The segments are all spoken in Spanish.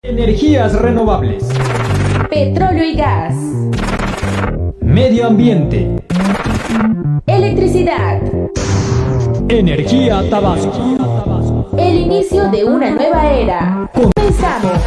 Energías renovables. Petróleo y gas. Medio ambiente. Electricidad. Energía Tabasco. El inicio de una nueva era. Comenzamos.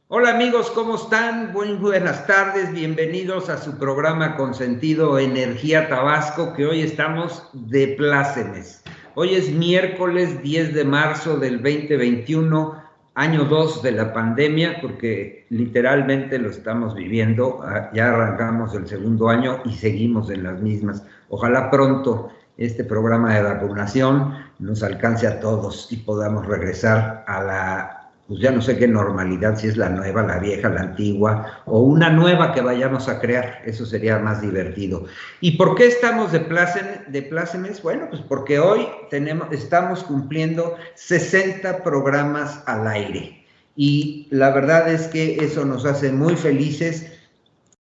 Hola amigos, ¿cómo están? Buenas tardes, bienvenidos a su programa consentido Energía Tabasco, que hoy estamos de plácemes. Hoy es miércoles 10 de marzo del 2021, año 2 de la pandemia, porque literalmente lo estamos viviendo. Ya arrancamos el segundo año y seguimos en las mismas. Ojalá pronto este programa de vacunación nos alcance a todos y podamos regresar a la, pues ya no sé qué normalidad, si es la nueva, la vieja, la antigua, o una nueva que vayamos a crear. Eso sería más divertido. ¿Y por qué estamos de plácemes? Bueno, pues porque hoy estamos cumpliendo 60 programas al aire. Y la verdad es que eso nos hace muy felices,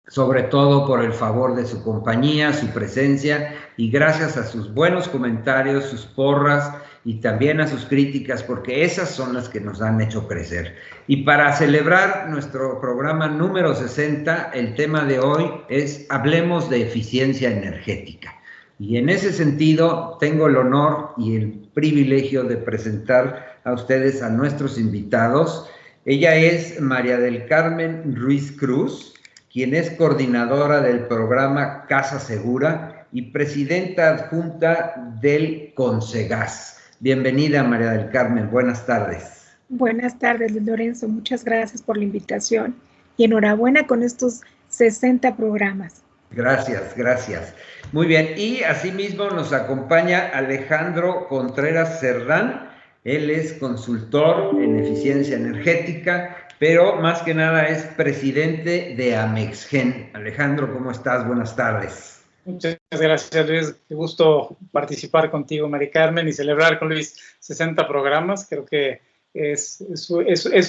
sobre todo por el favor de su compañía, su presencia, y gracias a sus buenos comentarios, sus porras y también a sus críticas, porque esas son las que nos han hecho crecer. Y para celebrar nuestro programa número 60, el tema de hoy es Hablemos de eficiencia energética. Y en ese sentido, tengo el honor y el privilegio de presentar a ustedes a nuestros invitados. Ella es María del Carmen Ruiz Cruz, quien es coordinadora del programa Casa Segura y presidenta adjunta del Consegas. Bienvenida, María del Carmen, buenas tardes. Buenas tardes, Luis Lorenzo, muchas gracias por la invitación y enhorabuena con estos 60 programas. Gracias, gracias. Muy bien, y asimismo nos acompaña Alejandro Contreras Cerdán. Él es consultor en eficiencia energética, pero más que nada es presidente de Amexgen. Alejandro, ¿cómo estás? Buenas tardes. Muchas gracias, Luis. Qué gusto participar contigo, Mari Carmen, y celebrar con Luis 60 programas. Creo que es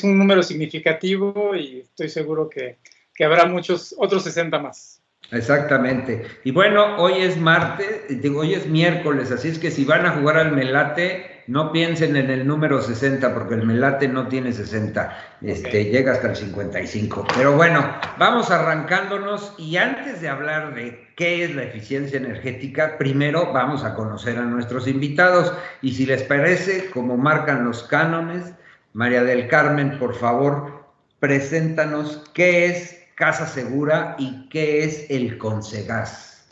un número significativo y estoy seguro que habrá muchos otros 60 más. Exactamente. Y bueno, hoy es hoy es miércoles, así es que si van a jugar al Melate, no piensen en el número 60, porque el Melate no tiene 60, okay. Llega hasta el 55. Pero bueno, vamos arrancándonos, y antes de hablar de qué es la eficiencia energética, primero vamos a conocer a nuestros invitados, y si les parece, como marcan los cánones, María del Carmen, por favor, preséntanos qué es Casa Segura y qué es el Consegas.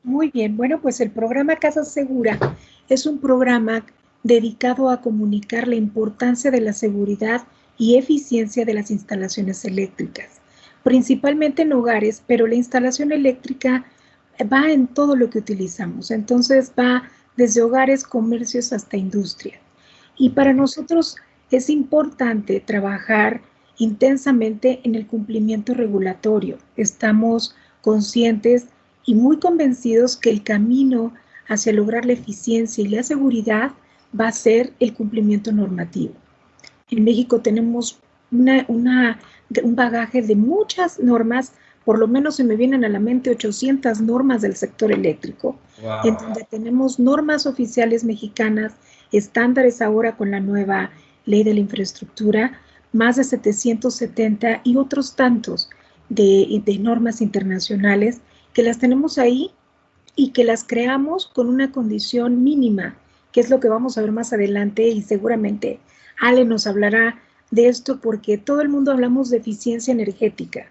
Muy bien, bueno, pues el programa Casa Segura es un programa dedicado a comunicar la importancia de la seguridad y eficiencia de las instalaciones eléctricas, principalmente en hogares, pero la instalación eléctrica va en todo lo que utilizamos, entonces va desde hogares, comercios hasta industria. Y para nosotros es importante trabajar intensamente en el cumplimiento regulatorio. Estamos conscientes y muy convencidos que el camino hacia lograr la eficiencia y la seguridad va a ser el cumplimiento normativo. En México tenemos un bagaje de muchas normas, por lo menos se me vienen a la mente 800 normas del sector eléctrico, wow, en donde tenemos normas oficiales mexicanas, estándares ahora con la nueva ley de la infraestructura, más de 770 y otros tantos de normas internacionales que las tenemos ahí y que las creamos con una condición mínima, que es lo que vamos a ver más adelante, y seguramente Ale nos hablará de esto porque todo el mundo hablamos de eficiencia energética.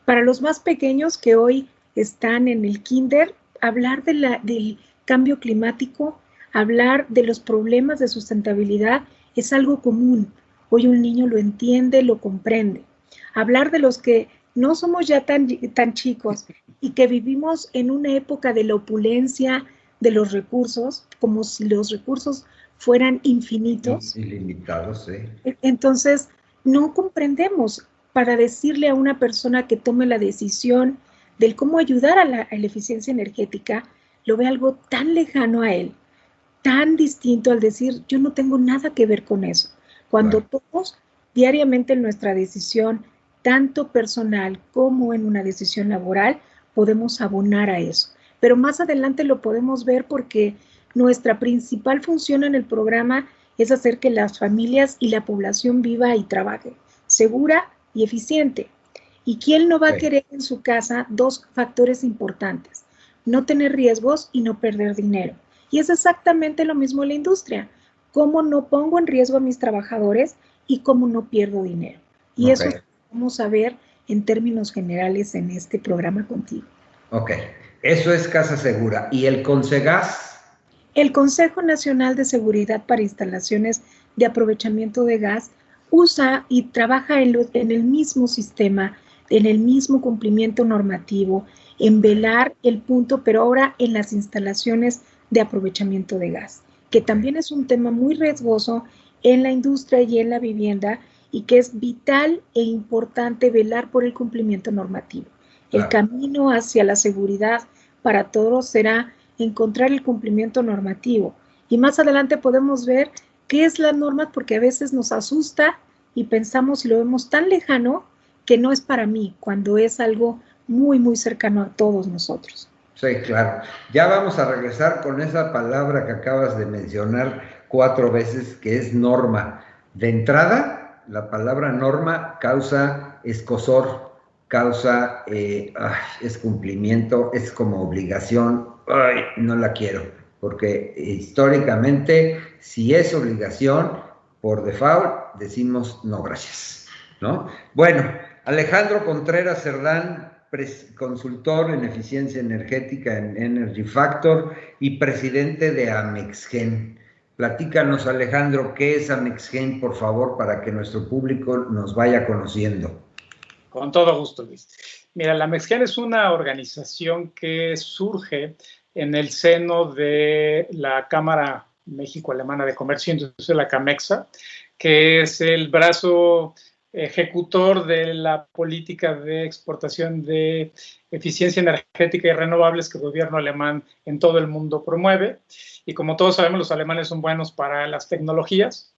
Para los más pequeños que hoy están en el kinder, hablar del cambio climático, hablar de los problemas de sustentabilidad es algo común. Hoy un niño lo entiende, lo comprende. Hablar de los que no somos ya tan chicos y que vivimos en una época de la opulencia de los recursos, como si los recursos fueran infinitos. Ilimitados, sí. Entonces, no comprendemos para decirle a una persona que tome la decisión del cómo ayudar a la eficiencia energética, lo ve algo tan lejano a él, tan distinto al decir, yo no tengo nada que ver con eso. Cuando todos diariamente en nuestra decisión, tanto personal como en una decisión laboral, podemos abonar a eso. Pero más adelante lo podemos ver porque nuestra principal función en el programa es hacer que las familias y la población viva y trabaje segura y eficiente. ¿Y quién no va a querer en su casa dos factores importantes? No tener riesgos y no perder dinero. Y es exactamente lo mismo en la industria. ¿Cómo no pongo en riesgo a mis trabajadores y cómo no pierdo dinero? Y eso vamos a ver en términos generales en este programa contigo. Ok, eso es Casa Segura. ¿Y el Consegas? El Consejo Nacional de Seguridad para Instalaciones de Aprovechamiento de Gas usa y trabaja en el mismo sistema, en el mismo cumplimiento normativo, en velar el punto, pero ahora en las instalaciones de aprovechamiento de gas, que también es un tema muy riesgoso en la industria y en la vivienda, y que es vital e importante velar por el cumplimiento normativo. El camino hacia la seguridad para todos será encontrar el cumplimiento normativo. Y más adelante podemos ver qué es la norma, porque a veces nos asusta y pensamos y lo vemos tan lejano que no es para mí, cuando es algo muy, muy cercano a todos nosotros. Sí, claro. Ya vamos a regresar con esa palabra que acabas de mencionar 4 veces, que es norma. De entrada, la palabra norma causa escozor, causa es cumplimiento, es como obligación. Ay, no la quiero, porque históricamente, si es obligación, por default decimos no gracias, ¿no? Bueno, Alejandro Contreras Cerdán, consultor en eficiencia energética en Energy Factor y presidente de Amexgen. Platícanos, Alejandro, ¿qué es Amexgen, por favor, para que nuestro público nos vaya conociendo? Con todo gusto, Luis. Mira, la Amexgen es una organización que surge en el seno de la Cámara México-Alemana de Comercio e Industria, la CAMEXA, que es el brazo ejecutor de la política de exportación de eficiencia energética y renovables que el gobierno alemán en todo el mundo promueve. Y como todos sabemos, los alemanes son buenos para las tecnologías,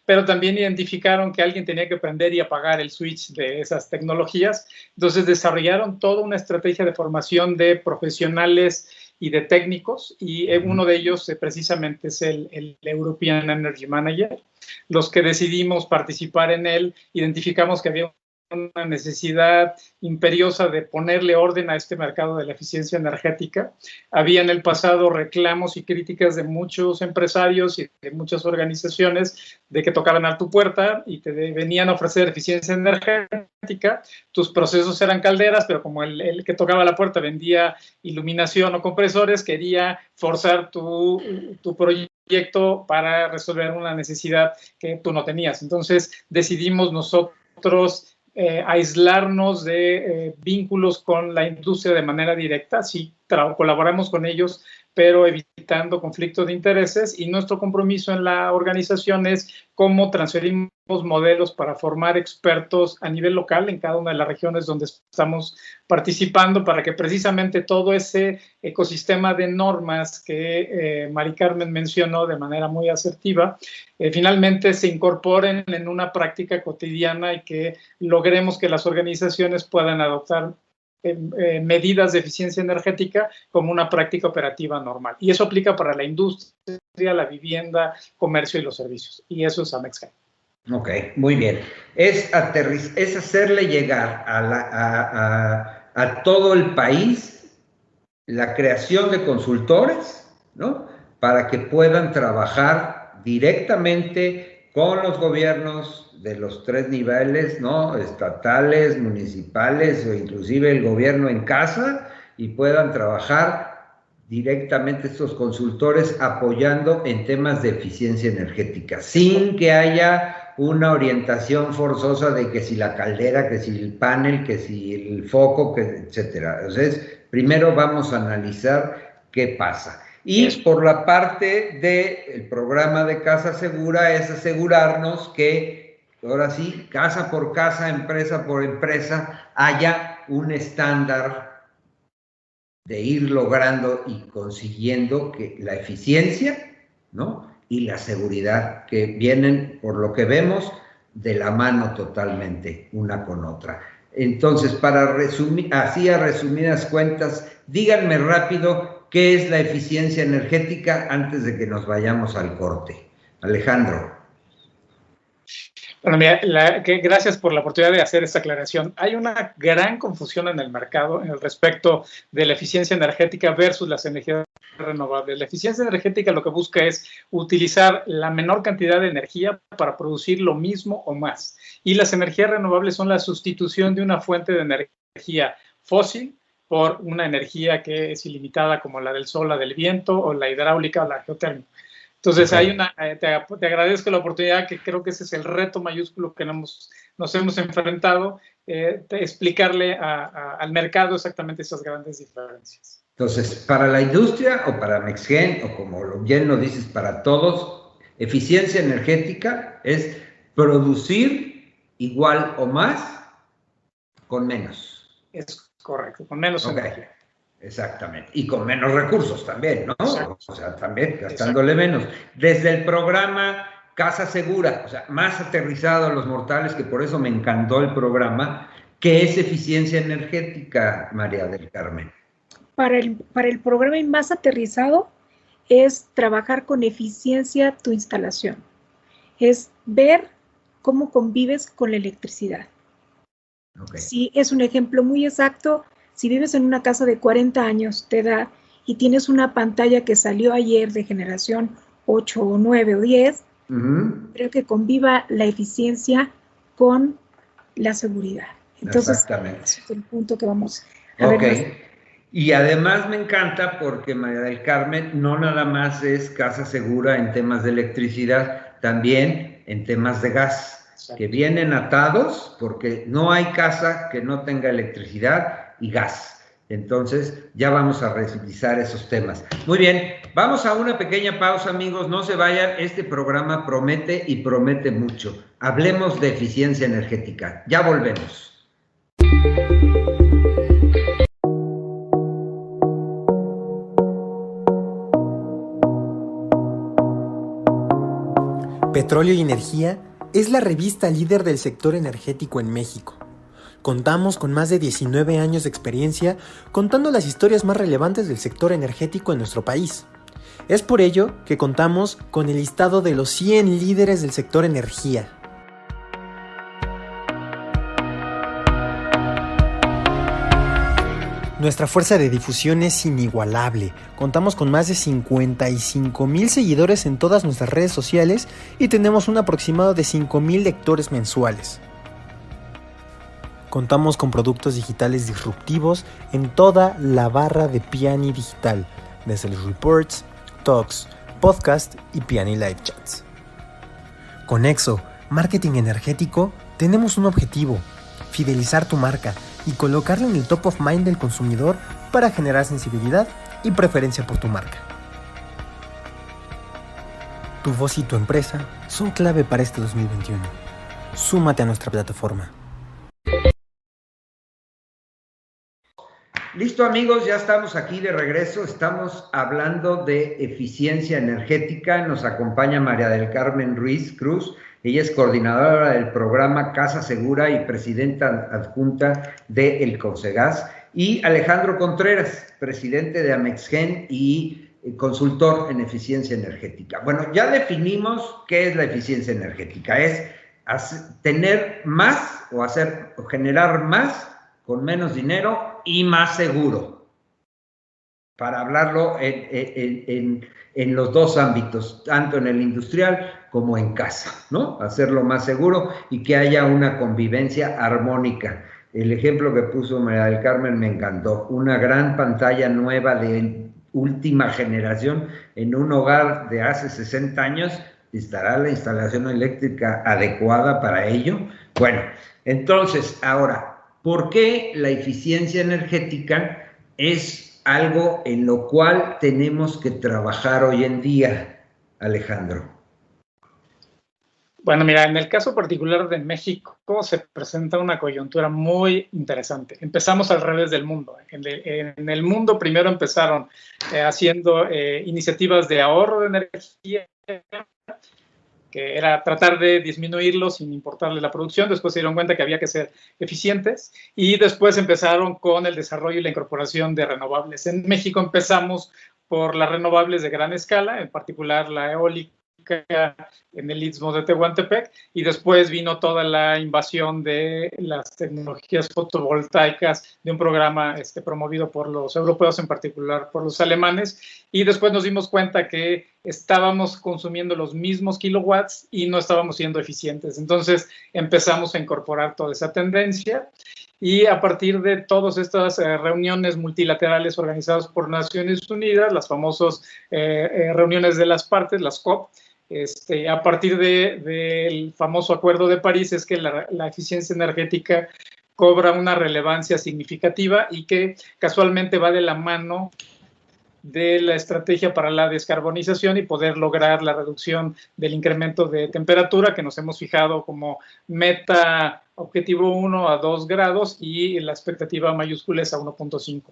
pero también identificaron que alguien tenía que prender y apagar el switch de esas tecnologías. Entonces desarrollaron toda una estrategia de formación de profesionales y de técnicos, y uno de ellos precisamente es el European Energy Manager. Los que decidimos participar en él, identificamos que había una necesidad imperiosa de ponerle orden a este mercado de la eficiencia energética. Había en el pasado reclamos y críticas de muchos empresarios y de muchas organizaciones de que tocaban a tu puerta y te venían a ofrecer eficiencia energética. Tus procesos eran calderas, pero como el que tocaba la puerta vendía iluminación o compresores, quería forzar tu proyecto para resolver una necesidad que tú no tenías. Entonces decidimos nosotros aislarnos de vínculos con la industria de manera directa. Sí, colaboramos con ellos, pero evitando conflictos de intereses, y nuestro compromiso en la organización es cómo transferimos modelos para formar expertos a nivel local en cada una de las regiones donde estamos participando, para que precisamente todo ese ecosistema de normas que Mari Carmen mencionó de manera muy asertiva, finalmente se incorporen en una práctica cotidiana y que logremos que las organizaciones puedan adoptar medidas de eficiencia energética como una práctica operativa normal. Y eso aplica para la industria, la vivienda, comercio y los servicios. Y eso es Amexgen. Ok, muy bien. Es hacerle llegar a todo el país la creación de consultores, ¿no? Para que puedan trabajar directamente con los gobiernos de los 3 niveles, ¿no? Estatales, municipales o inclusive el gobierno en casa, y puedan trabajar directamente estos consultores apoyando en temas de eficiencia energética, sin que haya una orientación forzosa de que si la caldera, que si el panel, que si el foco, que etcétera. Entonces, primero vamos a analizar qué pasa. Y por la parte del programa de Casa Segura es asegurarnos que ahora sí, casa por casa, empresa por empresa, haya un estándar de ir logrando y consiguiendo que la eficiencia, ¿no? Y la seguridad, que vienen, por lo que vemos, de la mano totalmente una con otra. Entonces, para resumir, así a resumidas cuentas, díganme rápido ¿qué es la eficiencia energética antes de que nos vayamos al corte? Alejandro. Bueno, mira, gracias por la oportunidad de hacer esta aclaración. Hay una gran confusión en el mercado en el respecto de la eficiencia energética versus las energías renovables. La eficiencia energética lo que busca es utilizar la menor cantidad de energía para producir lo mismo o más. Y las energías renovables son la sustitución de una fuente de energía fósil por una energía que es ilimitada como la del sol, la del viento o la hidráulica o la geotérmica. Entonces, te agradezco la oportunidad, que creo que ese es el reto mayúsculo que nos hemos enfrentado, de explicarle al mercado exactamente esas grandes diferencias. Entonces, para la industria o para Mexgen, o como bien lo dices, para todos, eficiencia energética es producir igual o más con menos. Es correcto, con menos energía. Exactamente. Y con menos recursos también, ¿no? Exacto. O sea, también gastándole menos. Desde el programa Casa Segura, o sea, más aterrizado a los mortales, que por eso me encantó el programa, ¿qué es eficiencia energética, María del Carmen? Para el programa y más aterrizado es trabajar con eficiencia tu instalación. Es ver cómo convives con la electricidad. Okay. Sí, es un ejemplo muy exacto. Si vives en una casa de 40 años de edad y tienes una pantalla que salió ayer de generación 8 o 9 o 10, creo que conviva la eficiencia con la seguridad. Entonces, ese es el punto que vamos a ver. Y además me encanta porque María del Carmen no nada más es casa segura en temas de electricidad, también en temas de gas, que vienen atados porque no hay casa que no tenga electricidad y gas. Entonces, ya vamos a revisar esos temas. Muy bien, vamos a una pequeña pausa, amigos. No se vayan, este programa promete y promete mucho. Hablemos de eficiencia energética. Ya volvemos. Petróleo y Energía es la revista líder del sector energético en México. Contamos con más de 19 años de experiencia contando las historias más relevantes del sector energético en nuestro país. Es por ello que contamos con el listado de los 100 líderes del sector energía. Nuestra fuerza de difusión es inigualable. Contamos con más de 55,000 seguidores en todas nuestras redes sociales y tenemos un aproximado de 5,000 lectores mensuales. Contamos con productos digitales disruptivos en toda la barra de Piani Digital, desde los reports, talks, podcast y Piani Live Chats. Con Exo, Marketing Energético, tenemos un objetivo: fidelizar tu marca y colocarla en el top of mind del consumidor para generar sensibilidad y preferencia por tu marca. Tu voz y tu empresa son clave para este 2021. Súmate a nuestra plataforma. Listo, amigos, ya estamos aquí de regreso. Estamos hablando de eficiencia energética. Nos acompaña María del Carmen Ruiz Cruz. Ella es coordinadora del programa Casa Segura y presidenta adjunta de El Consegas. Y Alejandro Contreras, presidente de Amexgen y consultor en eficiencia energética. Bueno, ya definimos qué es la eficiencia energética. Es tener más o generar más con menos dinero y más seguro, para hablarlo en los dos ámbitos, tanto en el industrial como en casa, ¿no? Hacerlo más seguro y que haya una convivencia armónica. El ejemplo que puso María del Carmen me encantó. Una gran pantalla nueva de última generación en un hogar de hace 60 años, ¿estará la instalación eléctrica adecuada para ello? Bueno, entonces, ahora, ¿por qué la eficiencia energética es algo en lo cual tenemos que trabajar hoy en día, Alejandro? Bueno, mira, en el caso particular de México se presenta una coyuntura muy interesante. Empezamos al revés del mundo. En el mundo primero empezaron haciendo iniciativas de ahorro de energía que era tratar de disminuirlo sin importarle la producción. Después se dieron cuenta que había que ser eficientes y después empezaron con el desarrollo y la incorporación de renovables. En México empezamos por las renovables de gran escala, en particular la eólica en el Istmo de Tehuantepec, y después vino toda la invasión de las tecnologías fotovoltaicas de un programa promovido por los europeos, en particular por los alemanes, y después nos dimos cuenta que estábamos consumiendo los mismos kilowatts y no estábamos siendo eficientes. Entonces empezamos a incorporar toda esa tendencia. Y a partir de todas estas reuniones multilaterales organizadas por Naciones Unidas, las famosas reuniones de las partes, las COP, a partir del famoso Acuerdo de París, es que la eficiencia energética cobra una relevancia significativa y que casualmente va de la mano de la estrategia para la descarbonización y poder lograr la reducción del incremento de temperatura que nos hemos fijado como meta objetivo 1 a 2 grados y la expectativa mayúscula es a 1.5.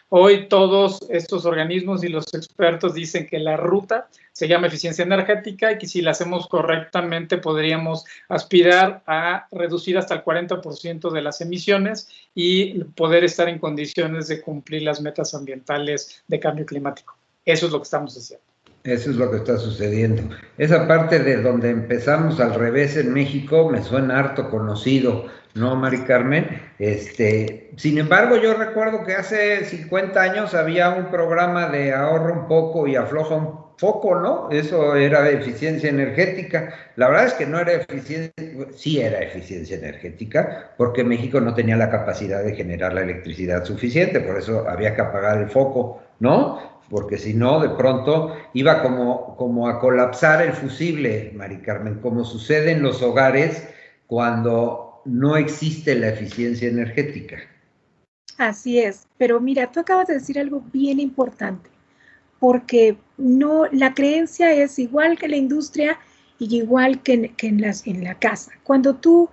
Hoy todos estos organismos y los expertos dicen que la ruta se llama eficiencia energética y que si la hacemos correctamente podríamos aspirar a reducir hasta el 40% de las emisiones y poder estar en condiciones de cumplir las metas ambientales de cambio climático. Eso es lo que estamos haciendo. Eso es lo que está sucediendo. Esa parte de donde empezamos al revés en México me suena harto conocido, ¿no, Mari Carmen? Sin embargo, yo recuerdo que hace 50 años había un programa de ahorra un poco y afloja un poco, ¿no? Eso era eficiencia energética. La verdad es que no era eficiencia, sí era eficiencia energética, porque México no tenía la capacidad de generar la electricidad suficiente, por eso había que apagar el foco, ¿no? Porque si no, de pronto iba como a colapsar el fusible, Mari Carmen, como sucede en los hogares cuando no existe la eficiencia energética. Así es, pero mira, tú acabas de decir algo bien importante, porque no, la creencia es igual que la industria y igual que en la casa. Cuando tú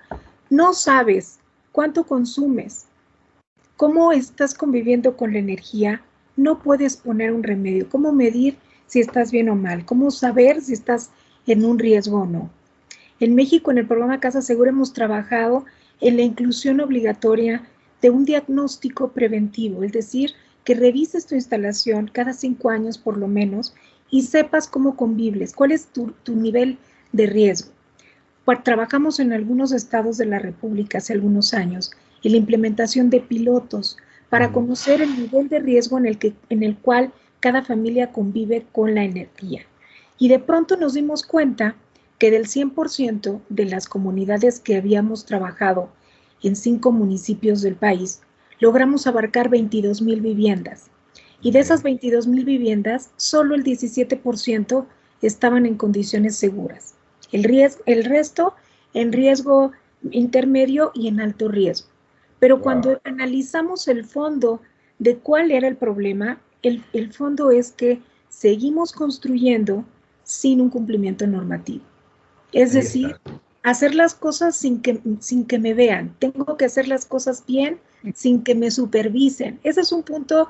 no sabes cuánto consumes, cómo estás conviviendo con la energía, no puedes poner un remedio. ¿Cómo medir si estás bien o mal? ¿Cómo saber si estás en un riesgo o no? En México, en el programa Casa Segura, hemos trabajado en la inclusión obligatoria de un diagnóstico preventivo, es decir, que revises tu instalación cada 5 años por lo menos y sepas cómo convives, cuál es tu nivel de riesgo. Trabajamos en algunos estados de la República hace algunos años en la implementación de pilotos para conocer el nivel de riesgo en el cual cada familia convive con la energía. Y de pronto nos dimos cuenta que del 100% de las comunidades que habíamos trabajado en 5 municipios del país, logramos abarcar 22,000 viviendas. Y de esas 22,000 viviendas, solo el 17% estaban en condiciones seguras. El resto en riesgo intermedio y en alto riesgo. Pero cuando analizamos el fondo de cuál era el problema, el fondo es que seguimos construyendo sin un cumplimiento normativo. Es decir, hacer las cosas sin que me vean. Tengo que hacer las cosas bien sin que me supervisen. Ese es un punto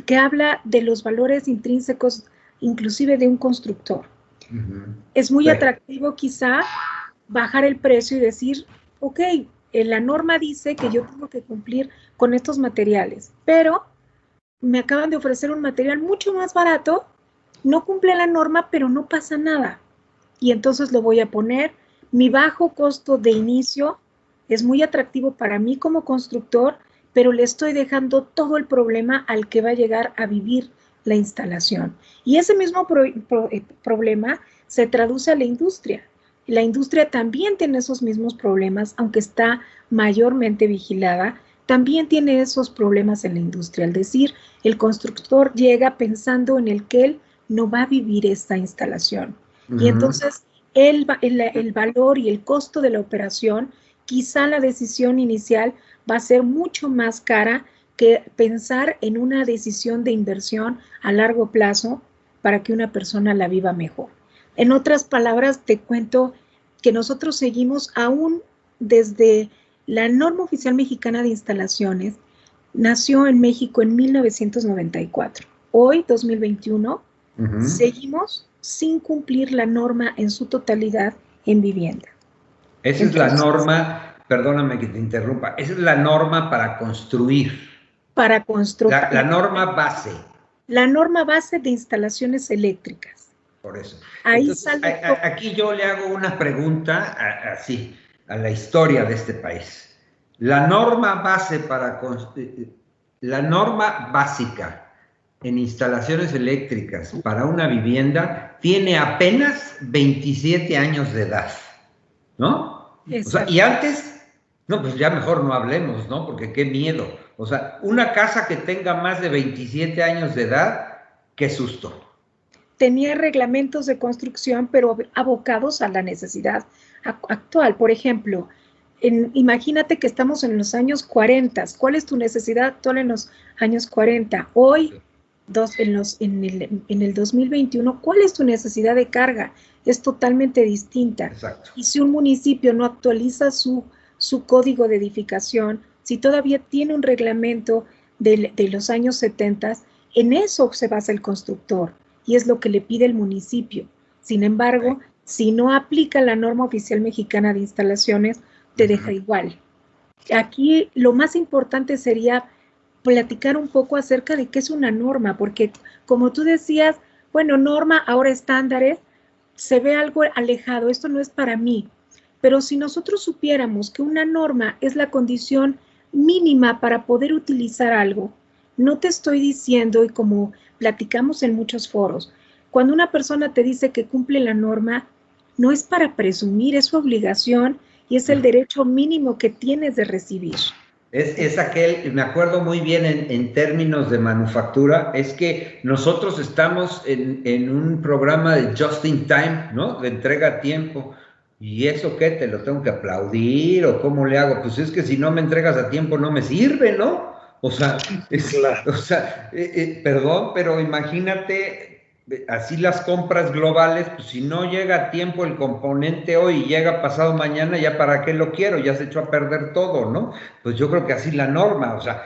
que habla de los valores intrínsecos, inclusive de un constructor. Es muy atractivo quizá bajar el precio y decir, ok, la norma dice que yo tengo que cumplir con estos materiales, pero me acaban de ofrecer un material mucho más barato, no cumple la norma, pero no pasa nada. Y entonces lo voy a poner. Mi bajo costo de inicio es muy atractivo para mí como constructor, pero le estoy dejando todo el problema al que va a llegar a vivir la instalación. Y ese mismo problema se traduce a la industria. La industria también tiene esos mismos problemas, aunque está mayormente vigilada, también tiene esos problemas en la industria. Es decir, el constructor llega pensando en el que él no va a vivir esta instalación. Y entonces el valor y el costo de la operación, quizá la decisión inicial va a ser mucho más cara que pensar en una decisión de inversión a largo plazo para que una persona la viva mejor. En otras palabras, te cuento que nosotros seguimos aún desde la norma oficial mexicana de instalaciones, nació en México en 1994. Hoy, 2021, seguimos sin cumplir la norma en su totalidad en vivienda. Esa es la norma, perdóname que te interrumpa, esa es la norma para construir. Para construir. La norma base. La norma base de instalaciones eléctricas. Por eso. Ahí Entonces, sale aquí yo le hago una pregunta así, a la historia de este país. La norma base la norma básica en instalaciones eléctricas para una vivienda tiene apenas 27 años de edad, ¿no? O sea, y antes, no, pues ya mejor no hablemos, ¿no? Porque qué miedo. O sea, una casa que tenga más de 27 años de edad, qué susto. Tenía reglamentos de construcción, pero abocados a la necesidad actual. Por ejemplo, imagínate que estamos en los años 40. ¿Cuál es tu necesidad actual en los años 40? Hoy, en el 2021, ¿cuál es tu necesidad de carga? Es totalmente distinta. Exacto. Y si un municipio no actualiza su código de edificación, si todavía tiene un reglamento de los años 70, en eso se basa el constructor y es lo que le pide el municipio. Sin embargo, si no aplica la norma oficial mexicana de instalaciones, te deja igual. Aquí lo más importante sería platicar un poco acerca de qué es una norma, porque como tú decías, bueno, norma, ahora estándares, se ve algo alejado, esto no es para mí. Pero si nosotros supiéramos que una norma es la condición mínima para poder utilizar algo, no te estoy diciendo, y como platicamos en muchos foros, cuando una persona te dice que cumple la norma, no es para presumir, es su obligación y es el derecho mínimo que tienes de recibir. Es aquel, me acuerdo muy bien en términos de manufactura, es que nosotros estamos en un programa de just in time, ¿no? De entrega a tiempo. ¿Y eso qué? ¿Te lo tengo que aplaudir o cómo le hago? Pues es que si no me entregas a tiempo no me sirve, ¿no? O sea, claro. Perdón, pero imagínate, así las compras globales, pues si no llega a tiempo el componente hoy y llega pasado mañana, ya para qué lo quiero, ya se echó a perder todo, ¿no? Pues yo creo que así la norma, o sea,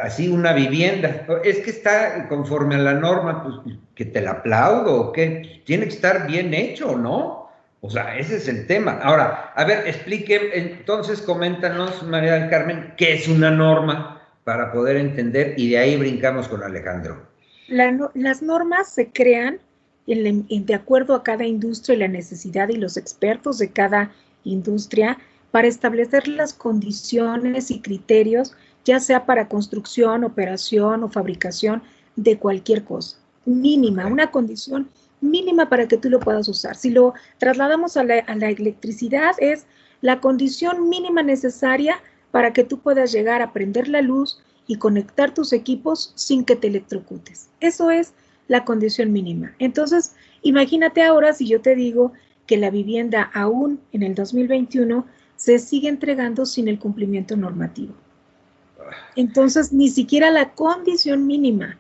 así una vivienda, es que está conforme a la norma, pues que te la aplaudo o qué, tiene que estar bien hecho, ¿no? O sea, ese es el tema. Ahora, a ver, explique, entonces coméntanos, María del Carmen, ¿qué es una norma? Para poder entender, y de ahí brincamos con Alejandro. Las normas se crean de acuerdo a cada industria y la necesidad y los expertos de cada industria para establecer las condiciones y criterios, ya sea para construcción, operación o fabricación de cualquier cosa. Mínima, una condición mínima para que tú lo puedas usar. Si lo trasladamos a la electricidad, es la condición mínima necesaria para que tú puedas llegar a prender la luz y conectar tus equipos sin que te electrocutes. Eso es la condición mínima. Entonces, imagínate ahora si yo te digo que la vivienda aún en el 2021 se sigue entregando sin el cumplimiento normativo. Entonces, ni siquiera la condición mínima.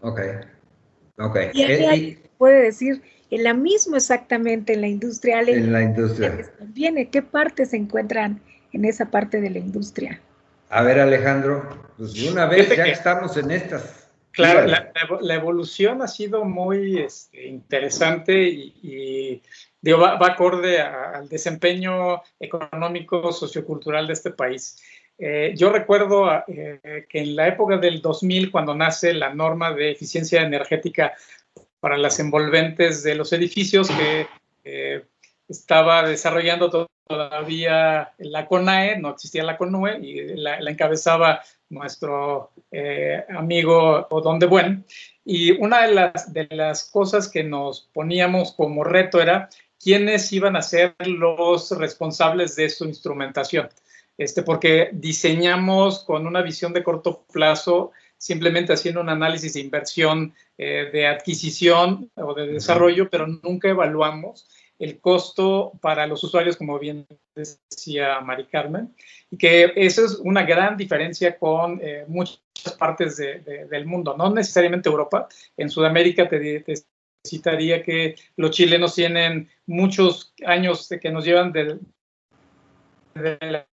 Ok. Y ahí puede decir, en la misma exactamente en la industrial. En la industria. Viene, ¿qué partes se encuentran en esa parte de la industria? A ver, Alejandro, pues de una vez ya estamos en estas. Claro, la evolución ha sido muy interesante y digo, va acorde al desempeño económico, sociocultural de este país. Yo recuerdo que en la época del 2000, cuando nace la norma de eficiencia energética para las envolventes de los edificios que estaba desarrollando todavía la CONAE, no existía la CONUE, y la encabezaba nuestro amigo Odón de Buen. Y una de las cosas que nos poníamos como reto era quiénes iban a ser los responsables de su instrumentación. Porque diseñamos con una visión de corto plazo, simplemente haciendo un análisis de inversión, de adquisición o de desarrollo, pero nunca evaluamos el costo para los usuarios, como bien decía Mari Carmen, y que eso es una gran diferencia con muchas partes del mundo, no necesariamente Europa. En Sudamérica te citaría que los chilenos tienen muchos años que nos llevan de la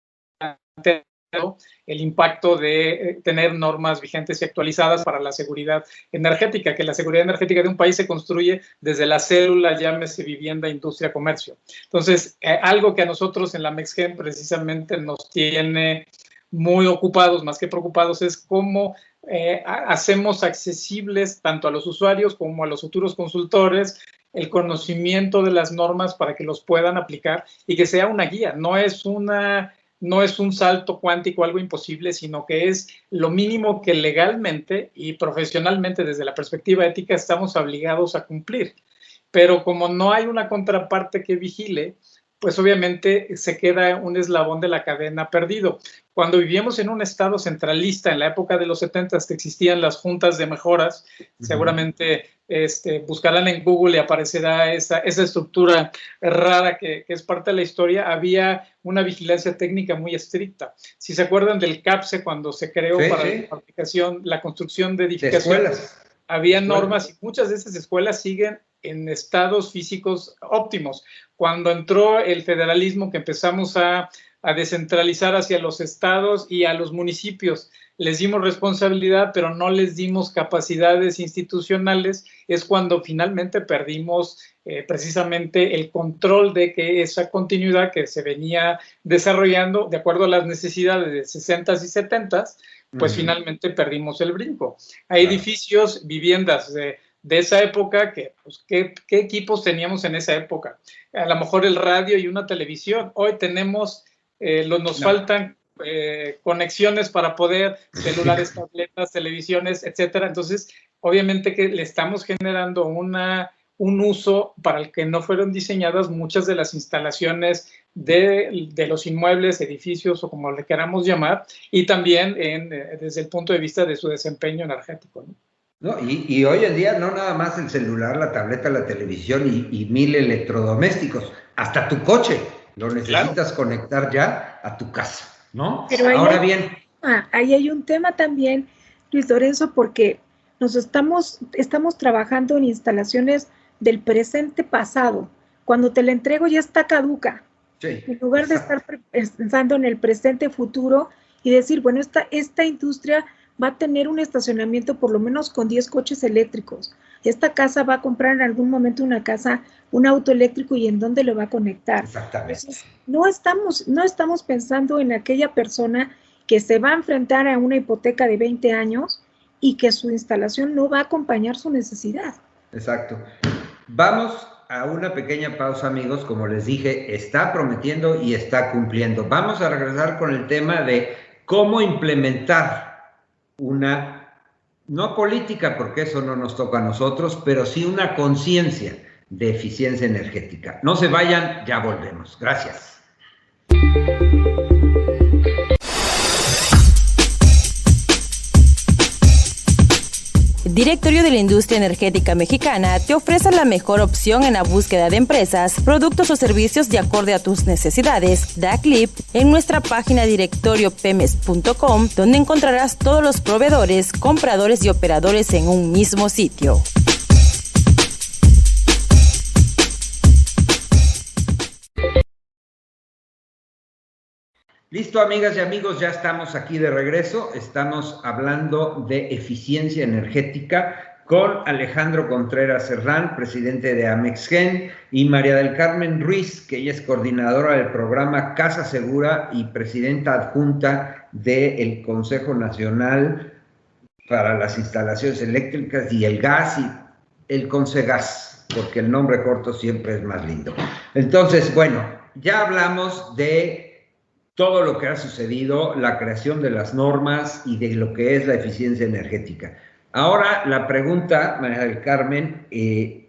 el impacto de tener normas vigentes y actualizadas para la seguridad energética, que la seguridad energética de un país se construye desde la célula, llámese vivienda, industria, comercio. Entonces, algo que a nosotros en la MEXGEN precisamente nos tiene muy ocupados, más que preocupados, es cómo hacemos accesibles tanto a los usuarios como a los futuros consultores el conocimiento de las normas para que los puedan aplicar y que sea una guía. No es un salto cuántico, algo imposible, sino que es lo mínimo que legalmente y profesionalmente desde la perspectiva ética estamos obligados a cumplir. Pero como no hay una contraparte que vigile, pues obviamente se queda un eslabón de la cadena perdido. Cuando vivíamos en un estado centralista, en la época de los 70, que existían las juntas de mejoras, seguramente buscarán en Google y aparecerá esa estructura rara que es parte de la historia. Había una vigilancia técnica muy estricta. Si se acuerdan del CAPSE, cuando se creó la construcción de edificaciones, había normas y muchas de esas escuelas siguen en estados físicos óptimos. Cuando entró el federalismo, que empezamos a descentralizar hacia los estados y a los municipios, les dimos responsabilidad, pero no les dimos capacidades institucionales, es cuando finalmente perdimos precisamente el control de que esa continuidad que se venía desarrollando de acuerdo a las necesidades de 60s y 70s, pues finalmente perdimos el brinco. Hay edificios, viviendas de esa época, ¿qué equipos teníamos en esa época? A lo mejor el radio y una televisión. Hoy tenemos, nos faltan conexiones para poder, celulares, tabletas, televisiones, etcétera. Entonces, obviamente que le estamos generando un uso para el que no fueron diseñadas muchas de las instalaciones de los inmuebles, edificios o como le queramos llamar, y también desde el punto de vista de su desempeño energético, ¿no? No, y hoy en día no nada más el celular, la tableta, la televisión y 1000 electrodomésticos, hasta tu coche lo necesitas conectar ya a tu casa, ¿no? Pero ahora bien. Ahí hay un tema también, Luis Lorenzo, porque nos estamos trabajando en instalaciones del presente pasado. Cuando te la entrego ya está caduca. Sí, en lugar de estar pensando en el presente futuro y decir, bueno, esta industria va a tener un estacionamiento por lo menos con 10 coches eléctricos. Esta casa va a comprar en algún momento un auto eléctrico y en dónde lo va a conectar. Exactamente. Entonces, no estamos pensando en aquella persona que se va a enfrentar a una hipoteca de 20 años y que su instalación no va a acompañar su necesidad. Exacto. Vamos a una pequeña pausa, amigos. Como les dije, está prometiendo y está cumpliendo. Vamos a regresar con el tema de cómo implementar no política, porque eso no nos toca a nosotros, pero sí una conciencia de eficiencia energética. No se vayan, ya volvemos. Gracias. Directorio de la Industria Energética Mexicana te ofrece la mejor opción en la búsqueda de empresas, productos o servicios de acorde a tus necesidades. Da clic en nuestra página directoriopemes.com, donde encontrarás todos los proveedores, compradores y operadores en un mismo sitio. Listo, amigas y amigos, ya estamos aquí de regreso. Estamos hablando de eficiencia energética con Alejandro Contreras Herrán, presidente de AMEXGEN, y María del Carmen Ruiz, que ella es coordinadora del programa Casa Segura y presidenta adjunta del Consejo Nacional para las Instalaciones Eléctricas y el Gas, y el CONSEGAS, porque el nombre corto siempre es más lindo. Entonces, bueno, ya hablamos de todo lo que ha sucedido, la creación de las normas y de lo que es la eficiencia energética. Ahora la pregunta, María del Carmen,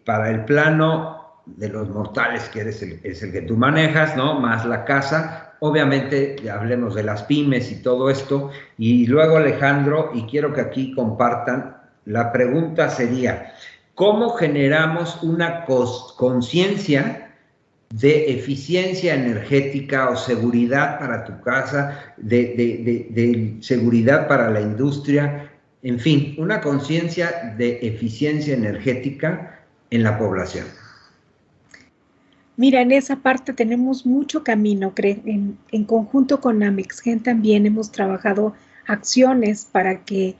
para el plano de los mortales, que es el que tú manejas, ¿no? Más la casa, obviamente hablemos de las pymes y todo esto, y luego Alejandro, y quiero que aquí compartan, la pregunta sería, ¿cómo generamos una conciencia de eficiencia energética o seguridad para tu casa, de seguridad para la industria, en fin, una conciencia de eficiencia energética en la población? Mira, en esa parte tenemos mucho camino. En conjunto con Amexgen también hemos trabajado acciones para que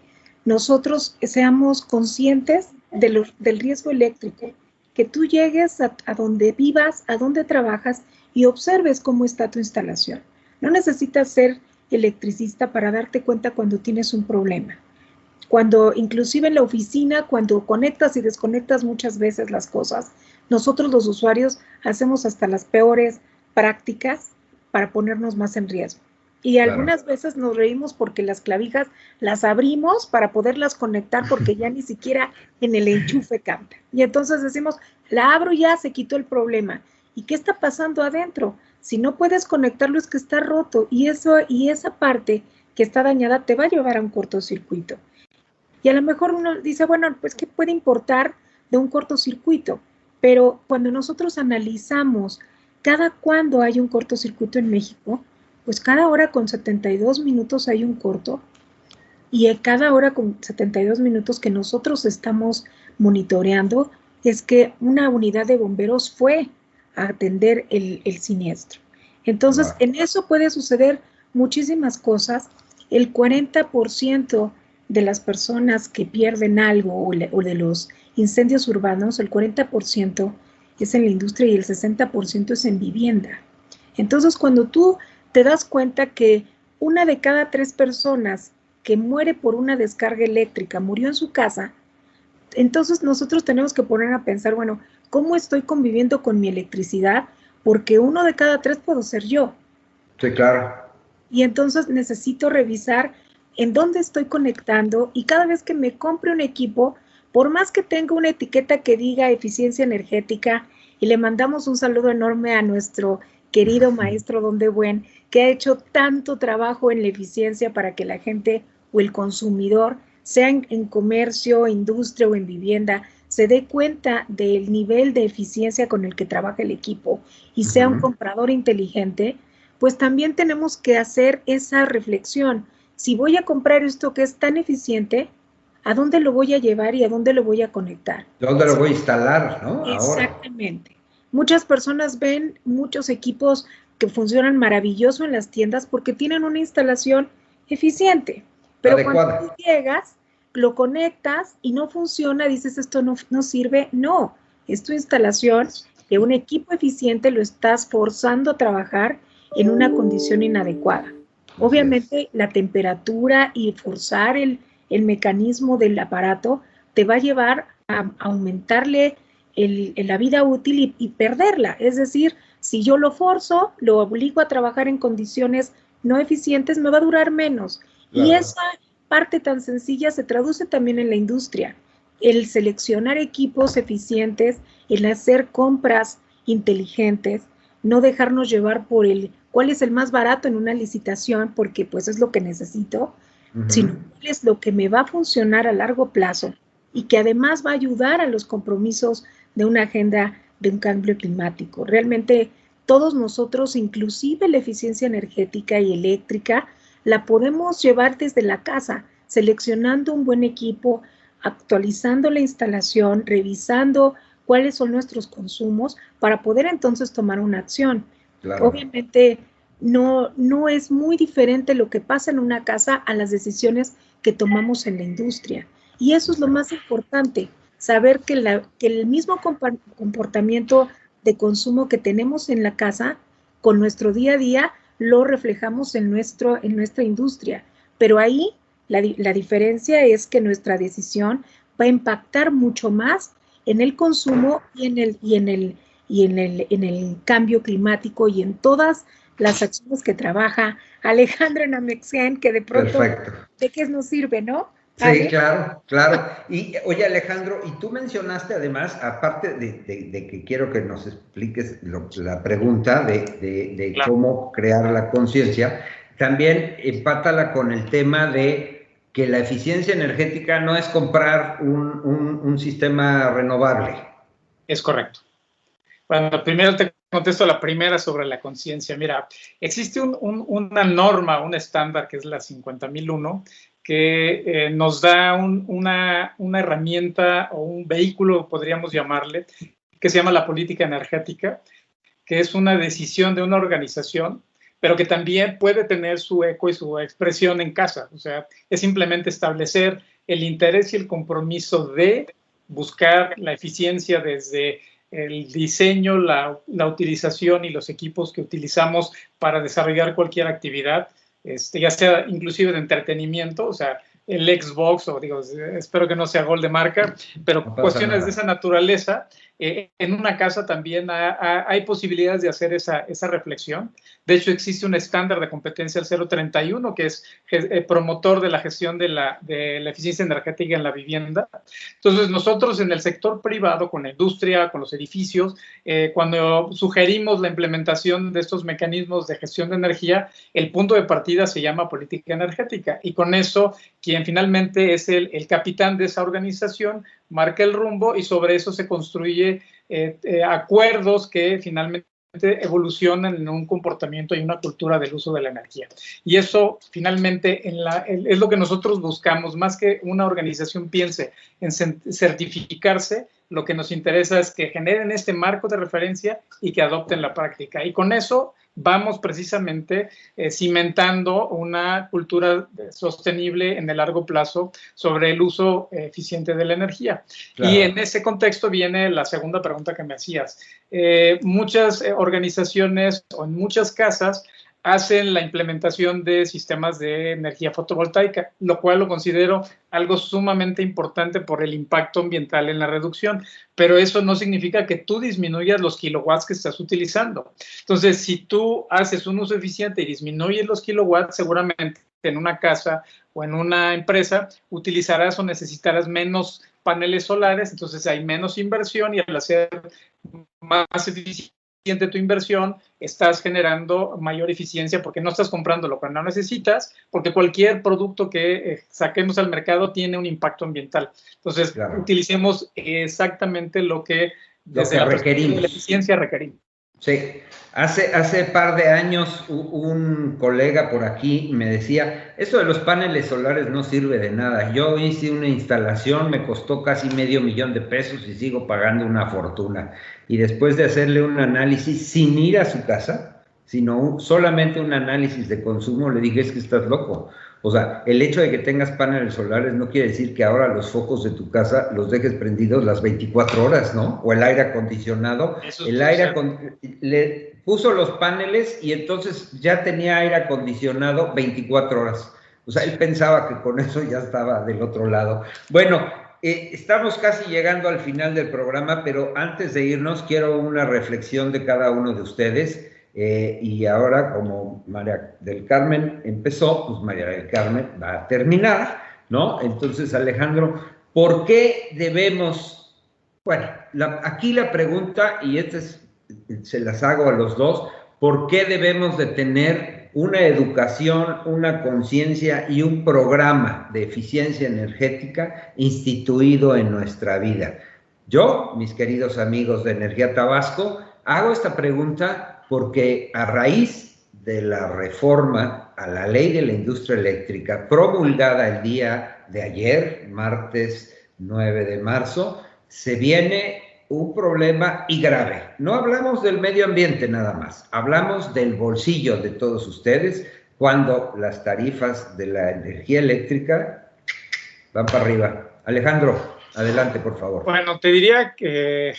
nosotros seamos conscientes del riesgo eléctrico, que tú llegues a donde vivas, a donde trabajas y observes cómo está tu instalación. No necesitas ser electricista para darte cuenta cuando tienes un problema. Cuando inclusive en la oficina, cuando conectas y desconectas muchas veces las cosas, nosotros los usuarios hacemos hasta las peores prácticas para ponernos más en riesgo. Y algunas veces nos reímos porque las clavijas las abrimos para poderlas conectar porque ya ni siquiera en el enchufe canta. Y entonces decimos, la abro ya, se quitó el problema. ¿Y qué está pasando adentro? Si no puedes conectarlo es que está roto y esa parte que está dañada te va a llevar a un cortocircuito. Y a lo mejor uno dice, bueno, pues ¿qué puede importar de un cortocircuito? Pero cuando nosotros analizamos cada cuándo hay un cortocircuito en México, pues cada hora con 72 minutos hay un corto y cada hora con 72 minutos que nosotros estamos monitoreando es que una unidad de bomberos fue a atender el siniestro. Entonces, en eso puede suceder muchísimas cosas. El 40% de las personas que pierden algo o de los incendios urbanos, el 40% es en la industria y el 60% es en vivienda. Entonces, cuando tú te das cuenta que una de cada 3 personas que muere por una descarga eléctrica murió en su casa, entonces nosotros tenemos que poner a pensar, bueno, ¿cómo estoy conviviendo con mi electricidad? Porque 1 de cada 3 puedo ser yo. Sí, claro. Y entonces necesito revisar en dónde estoy conectando y cada vez que me compre un equipo, por más que tenga una etiqueta que diga eficiencia energética, y le mandamos un saludo enorme a nuestro querido maestro Don De Buen, que ha hecho tanto trabajo en la eficiencia para que la gente o el consumidor, sea en comercio, industria o en vivienda, se dé cuenta del nivel de eficiencia con el que trabaja el equipo y sea un comprador inteligente, pues también tenemos que hacer esa reflexión. Si voy a comprar esto que es tan eficiente, ¿a dónde lo voy a llevar y a dónde lo voy a conectar? ¿Dónde lo voy a instalar, no? Exactamente. Ahora. Muchas personas ven muchos equipos que funcionan maravilloso en las tiendas porque tienen una instalación eficiente. Pero adecuada. Cuando tú llegas, lo conectas y no funciona, dices, esto no sirve. No, es tu instalación de un equipo eficiente, lo estás forzando a trabajar en una condición inadecuada. Obviamente la temperatura y forzar el mecanismo del aparato te va a llevar a aumentarle la vida útil y perderla. Es decir, si yo lo forzo, lo obligo a trabajar en condiciones no eficientes, me va a durar menos. Claro. Y esa parte tan sencilla se traduce también en la industria. El seleccionar equipos eficientes, el hacer compras inteligentes, no dejarnos llevar por cuál es el más barato en una licitación, porque pues es lo que necesito, sino cuál es lo que me va a funcionar a largo plazo y que además va a ayudar a los compromisos de una agenda de un cambio climático. Realmente todos nosotros, inclusive la eficiencia energética y eléctrica, la podemos llevar desde la casa, seleccionando un buen equipo, actualizando la instalación, revisando cuáles son nuestros consumos para poder entonces tomar una acción. Claro. Obviamente no es muy diferente lo que pasa en una casa a las decisiones que tomamos en la industria. Y eso es lo más importante, saber que el mismo comportamiento de consumo que tenemos en la casa, con nuestro día a día, lo reflejamos en nuestra industria. Pero ahí la diferencia es que nuestra decisión va a impactar mucho más en el consumo y en el cambio climático y en todas las acciones que trabaja Alejandro en Amexgen, que de pronto, perfecto, ¿de qué nos sirve, no? Sí, claro, claro. Y oye, Alejandro, y tú mencionaste además, aparte de que quiero que nos expliques la pregunta de claro, cómo crear la conciencia, también empátala con el tema de que la eficiencia energética no es comprar un sistema renovable. Es correcto. Bueno, primero te contesto la primera sobre la conciencia. Mira, existe una norma, un estándar que es la 50001, que nos da una herramienta o un vehículo, podríamos llamarle, que se llama la política energética, que es una decisión de una organización, pero que también puede tener su eco y su expresión en casa. O sea, es simplemente establecer el interés y el compromiso de buscar la eficiencia desde el diseño, la utilización y los equipos que utilizamos para desarrollar cualquier actividad, ya sea inclusive de entretenimiento, o sea, el Xbox, o digo, espero que no sea gol de marca, pero No pasa cuestiones nada. de esa naturaleza. En una casa también hay posibilidades de hacer esa reflexión. De hecho, existe un estándar de competencia, el 031, que es promotor de la gestión de la eficiencia energética en la vivienda. Entonces, nosotros en el sector privado, con la industria, con los edificios, cuando sugerimos la implementación de estos mecanismos de gestión de energía, el punto de partida se llama política energética, y con eso, quien finalmente es el capitán de esa organización, marca el rumbo, y sobre eso se construye acuerdos que finalmente evolucionan en un comportamiento y una cultura del uso de la energía. Y eso finalmente es lo que nosotros buscamos. Más que una organización piense en certificarse, lo que nos interesa es que generen este marco de referencia y que adopten la práctica. Y con eso vamos precisamente cimentando una cultura sostenible en el largo plazo sobre el uso eficiente de la energía. Claro. Y en ese contexto viene la segunda pregunta que me hacías. Muchas organizaciones o en muchas casas hacen la implementación de sistemas de energía fotovoltaica, lo cual lo considero algo sumamente importante por el impacto ambiental en la reducción, pero eso no significa que tú disminuyas los kilowatts que estás utilizando. Entonces, si tú haces un uso eficiente y disminuyes los kilowatts, seguramente en una casa o en una empresa utilizarás o necesitarás menos paneles solares, entonces hay menos inversión, y al hacer más eficiente tu inversión, estás generando mayor eficiencia porque no estás comprando lo que no necesitas, porque cualquier producto que saquemos al mercado tiene un impacto ambiental. Entonces, claro, utilicemos exactamente lo que desde la requerimos. De la eficiencia requerimos. Sí, hace par de años un colega por aquí me decía, eso de los paneles solares no sirve de nada. Yo hice una instalación, me costó casi $500,000 y sigo pagando una fortuna. Y después de hacerle un análisis sin ir a su casa, sino solamente un análisis de consumo, le dije, es que estás loco. O sea, el hecho de que tengas paneles solares no quiere decir que ahora los focos de tu casa los dejes prendidos las 24 horas, ¿no? O el aire acondicionado. Le puso los paneles y entonces ya tenía aire acondicionado 24 horas. O sea, él pensaba que con eso ya estaba del otro lado. Bueno, estamos casi llegando al final del programa, pero antes de irnos quiero una reflexión de cada uno de ustedes. Y ahora, como María del Carmen empezó, pues María del Carmen va a terminar, ¿no? Entonces, Alejandro, ¿por qué debemos? Bueno, aquí la pregunta, y se las hago a los dos, ¿por qué debemos de tener una educación, una conciencia y un programa de eficiencia energética instituido en nuestra vida? Yo, mis queridos amigos de Energía Tabasco, hago esta pregunta porque a raíz de la reforma a la Ley de la Industria Eléctrica promulgada el día de ayer, martes 9 de marzo, se viene un problema y grave. No hablamos del medio ambiente nada más, hablamos del bolsillo de todos ustedes cuando las tarifas de la energía eléctrica van para arriba. Alejandro, adelante, por favor. Bueno, te diría que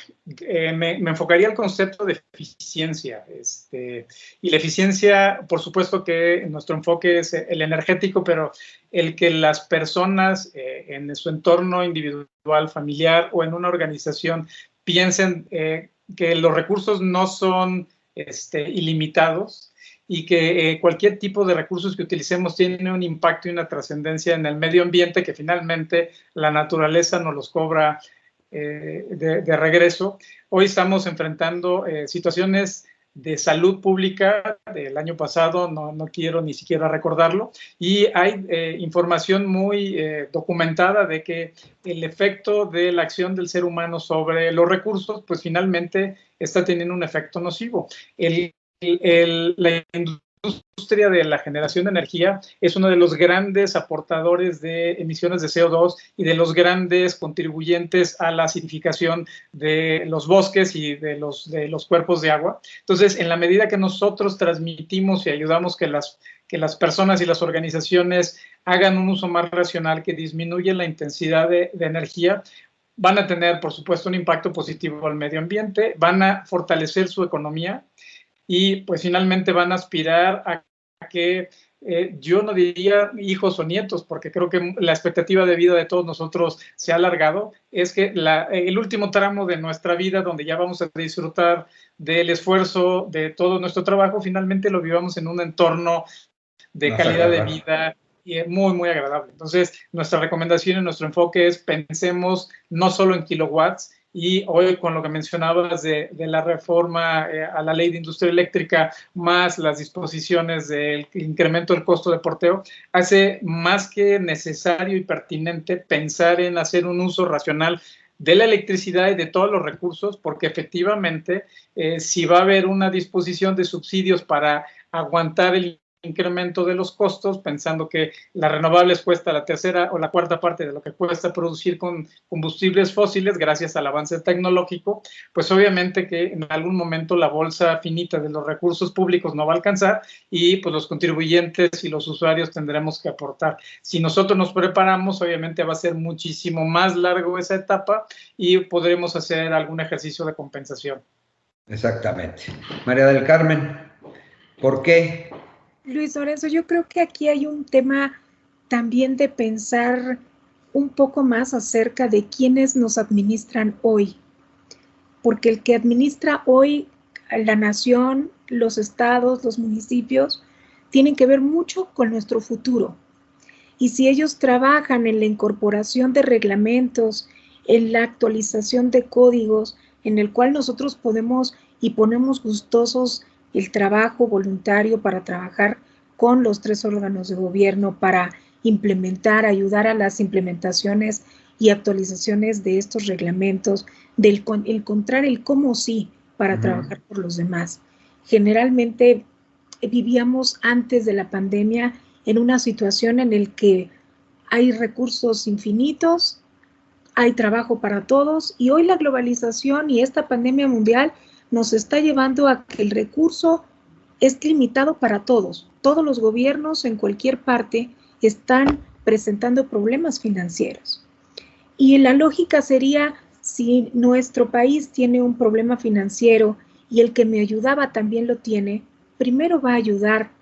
me enfocaría al concepto de eficiencia. Y la eficiencia, por supuesto que nuestro enfoque es el energético, pero el que las personas en su entorno individual, familiar o en una organización piensen que los recursos no son ilimitados, y que cualquier tipo de recursos que utilicemos tiene un impacto y una trascendencia en el medio ambiente, que finalmente la naturaleza nos los cobra de regreso. Hoy estamos enfrentando situaciones de salud pública del año pasado, no quiero ni siquiera recordarlo, y hay información muy documentada de que el efecto de la acción del ser humano sobre los recursos, pues finalmente está teniendo un efecto nocivo. La industria de la generación de energía es uno de los grandes aportadores de emisiones de CO2 y de los grandes contribuyentes a la acidificación de los bosques y de los cuerpos de agua. Entonces, en la medida que nosotros transmitimos y ayudamos que las personas y las organizaciones hagan un uso más racional, que disminuye la intensidad de energía, van a tener, por supuesto, un impacto positivo al medio ambiente, van a fortalecer su economía y, pues, finalmente van a aspirar a que, yo no diría hijos o nietos, porque creo que la expectativa de vida de todos nosotros se ha alargado, es que el último tramo de nuestra vida, donde ya vamos a disfrutar del esfuerzo de todo nuestro trabajo, finalmente lo vivamos en un entorno de calidad de vida y es muy, muy agradable. Entonces, nuestra recomendación y nuestro enfoque es pensemos no solo en kilowatts, y hoy con lo que mencionabas de la reforma a la ley de industria eléctrica, más las disposiciones del incremento del costo de porteo, hace más que necesario y pertinente pensar en hacer un uso racional de la electricidad y de todos los recursos, porque efectivamente si va a haber una disposición de subsidios para aguantar el incremento de los costos, pensando que las renovables cuesta la tercera o la cuarta parte de lo que cuesta producir con combustibles fósiles gracias al avance tecnológico, pues obviamente que en algún momento la bolsa finita de los recursos públicos no va a alcanzar y pues los contribuyentes y los usuarios tendremos que aportar. Si nosotros nos preparamos, obviamente va a ser muchísimo más largo esa etapa y podremos hacer algún ejercicio de compensación. Exactamente. María del Carmen, ¿por qué? Luis Lorenzo, yo creo que aquí hay un tema también de pensar un poco más acerca de quiénes nos administran hoy, porque el que administra hoy la nación, los estados, los municipios, tienen que ver mucho con nuestro futuro. Y si ellos trabajan en la incorporación de reglamentos, en la actualización de códigos, en el cual nosotros podemos y ponemos gustosos el trabajo voluntario para trabajar con los 3 órganos de gobierno para implementar, ayudar a las implementaciones y actualizaciones de estos reglamentos, encontrar el cómo sí para trabajar por los demás. Generalmente vivíamos antes de la pandemia en una situación en la que hay recursos infinitos, hay trabajo para todos y hoy la globalización y esta pandemia mundial nos está llevando a que el recurso es limitado para todos. Todos los gobiernos en cualquier parte están presentando problemas financieros. Y la lógica sería, si nuestro país tiene un problema financiero y el que me ayudaba también lo tiene, primero va a ayudar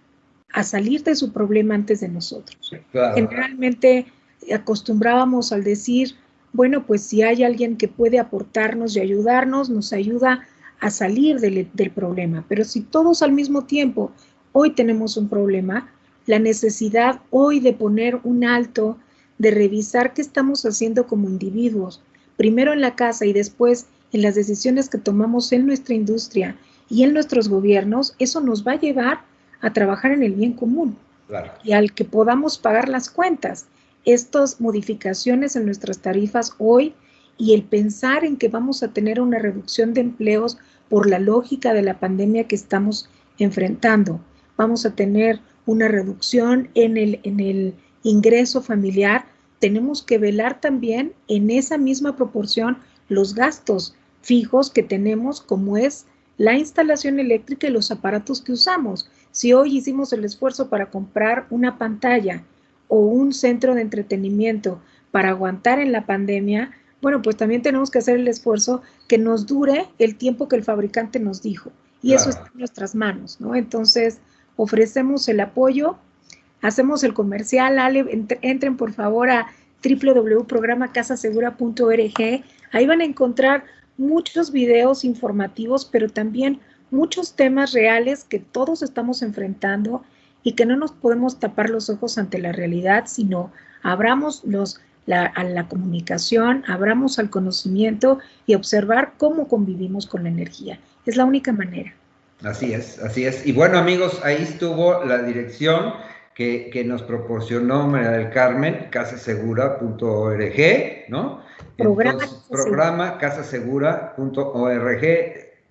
a salir de su problema antes de nosotros. Claro. Generalmente acostumbrábamos al decir, bueno, pues si hay alguien que puede aportarnos y ayudarnos, nos ayuda a salir del problema. Pero si todos al mismo tiempo hoy tenemos un problema, la necesidad hoy de poner un alto, de revisar qué estamos haciendo como individuos, primero en la casa y después en las decisiones que tomamos en nuestra industria y en nuestros gobiernos, eso nos va a llevar a trabajar en el bien común. Claro. Y al que podamos pagar las cuentas. Estas modificaciones en nuestras tarifas hoy y el pensar en que vamos a tener una reducción de empleos por la lógica de la pandemia que estamos enfrentando. Vamos a tener una reducción en el ingreso familiar. Tenemos que velar también en esa misma proporción los gastos fijos que tenemos, como es la instalación eléctrica y los aparatos que usamos. Si hoy hicimos el esfuerzo para comprar una pantalla o un centro de entretenimiento para aguantar en la pandemia, bueno, pues también tenemos que hacer el esfuerzo que nos dure el tiempo que el fabricante nos dijo. Y claro, eso está en nuestras manos, ¿no? Entonces, ofrecemos el apoyo, hacemos el comercial. Ale, entren por favor a www.programacasasegura.org. Ahí van a encontrar muchos videos informativos, pero también muchos temas reales que todos estamos enfrentando y que no nos podemos tapar los ojos ante la realidad, sino abramos a la comunicación, abramos al conocimiento y observar cómo convivimos con la energía. Es la única manera. Así es, así es. Y bueno, amigos, ahí estuvo la dirección que nos proporcionó María del Carmen, casasegura.org, ¿no? Programa casasegura.org.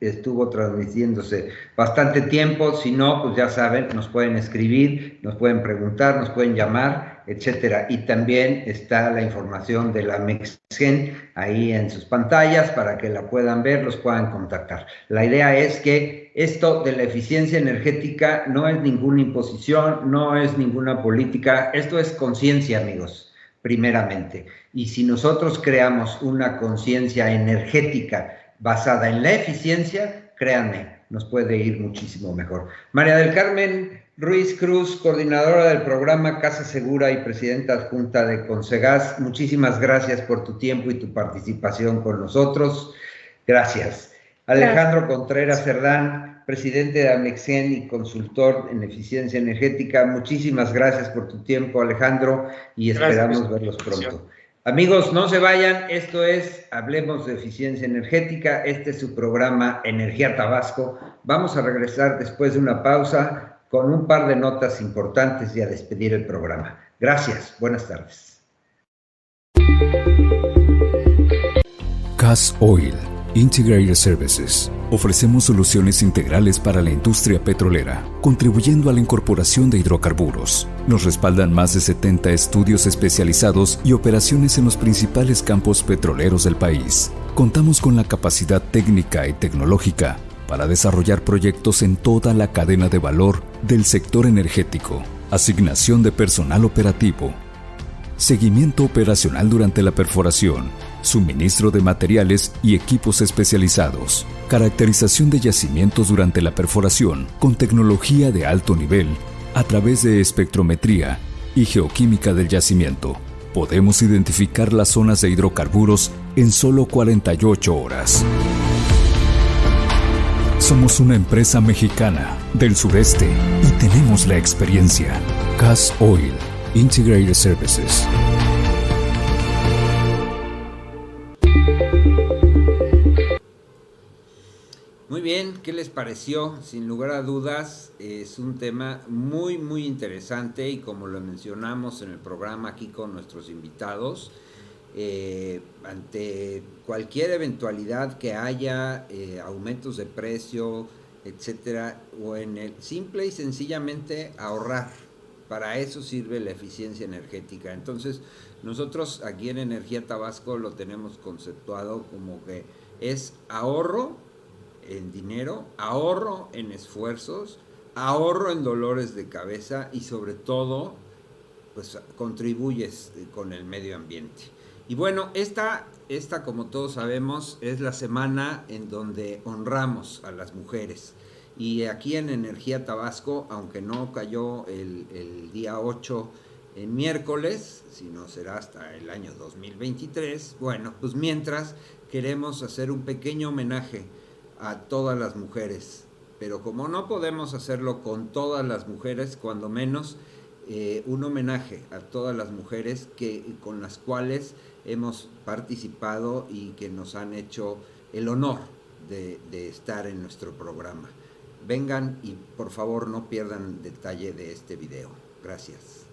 estuvo transmitiéndose bastante tiempo. Si no, pues ya saben, nos pueden escribir, nos pueden preguntar, nos pueden llamar, etcétera. Y también está la información de la Mexgen ahí en sus pantallas para que la puedan ver, los puedan contactar. La idea es que esto de la eficiencia energética no es ninguna imposición, no es ninguna política, esto es conciencia, amigos, primeramente. Y si nosotros creamos una conciencia energética basada en la eficiencia, créanme, nos puede ir muchísimo mejor. María del Carmen Ruiz Cruz, coordinadora del programa Casa Segura y presidenta adjunta de Consegas, muchísimas gracias por tu tiempo y tu participación con nosotros. Gracias. Alejandro Contreras Cerdán, presidente de Amexen y consultor en eficiencia energética, muchísimas gracias por tu tiempo, Alejandro, y esperamos verlos pronto. Amigos, no se vayan, esto es Hablemos de Eficiencia Energética, este es su programa Energía Tabasco. Vamos a regresar después de una pausa con un par de notas importantes y a despedir el programa. Gracias, buenas tardes. Gas Oil Integrated Services. Ofrecemos soluciones integrales para la industria petrolera, contribuyendo a la incorporación de hidrocarburos. Nos respaldan más de 70 estudios especializados y operaciones en los principales campos petroleros del país. Contamos con la capacidad técnica y tecnológica para desarrollar proyectos en toda la cadena de valor del sector energético, asignación de personal operativo, seguimiento operacional durante la perforación, suministro de materiales y equipos especializados, caracterización de yacimientos durante la perforación con tecnología de alto nivel a través de espectrometría y geoquímica del yacimiento. Podemos identificar las zonas de hidrocarburos en solo 48 horas. Somos una empresa mexicana del sureste y tenemos la experiencia. Gas Oil Integrated Services. Muy bien, ¿qué les pareció? Sin lugar a dudas, es un tema muy, muy interesante y como lo mencionamos en el programa aquí con nuestros invitados, ante cualquier eventualidad que haya, aumentos de precio, etcétera, o en el simple y sencillamente ahorrar. Para eso sirve la eficiencia energética. Entonces, nosotros aquí en Energía Tabasco lo tenemos conceptuado como que es ahorro en dinero, ahorro en esfuerzos, ahorro en dolores de cabeza y sobre todo, pues contribuyes con el medio ambiente. Y bueno, esta como todos sabemos, es la semana en donde honramos a las mujeres. Y aquí en Energía Tabasco, aunque no cayó el día 8 en miércoles, sino será hasta el año 2023, bueno, pues mientras queremos hacer un pequeño homenaje a todas las mujeres. Pero como no podemos hacerlo con todas las mujeres, cuando menos un homenaje a todas las mujeres con las cuales hemos participado y que nos han hecho el honor de estar en nuestro programa. Vengan y por favor no pierdan detalle de este video. Gracias.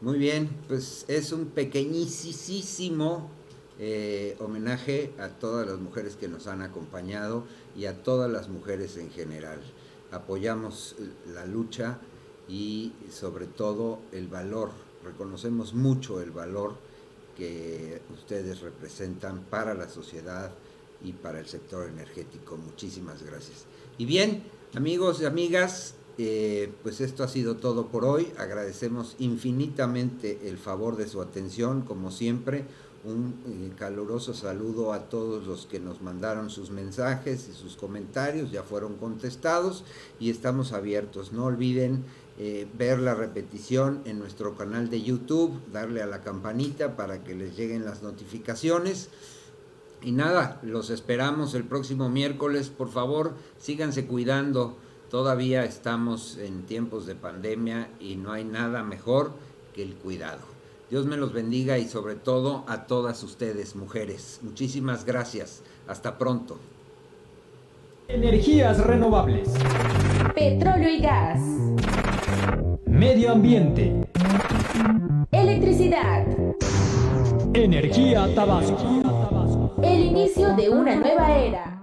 Muy bien, pues es un pequeñísimo homenaje a todas las mujeres que nos han acompañado y a todas las mujeres en general. Apoyamos la lucha y sobre todo el valor, reconocemos mucho el valor que ustedes representan para la sociedad y para el sector energético. Muchísimas gracias. Y bien, amigos y amigas, pues esto ha sido todo por hoy. Agradecemos infinitamente el favor de su atención, como siempre. Un caluroso saludo a todos los que nos mandaron sus mensajes y sus comentarios, ya fueron contestados y estamos abiertos. No olviden ver la repetición en nuestro canal de YouTube, darle a la campanita para que les lleguen las notificaciones. Y nada, los esperamos el próximo miércoles. Por favor, síganse cuidando. Todavía estamos en tiempos de pandemia y no hay nada mejor que el cuidado. Dios me los bendiga y sobre todo a todas ustedes, mujeres. Muchísimas gracias. Hasta pronto. Energías renovables. Petróleo y gas. Medio ambiente. Electricidad. Energía Tabasco. El inicio de una nueva era.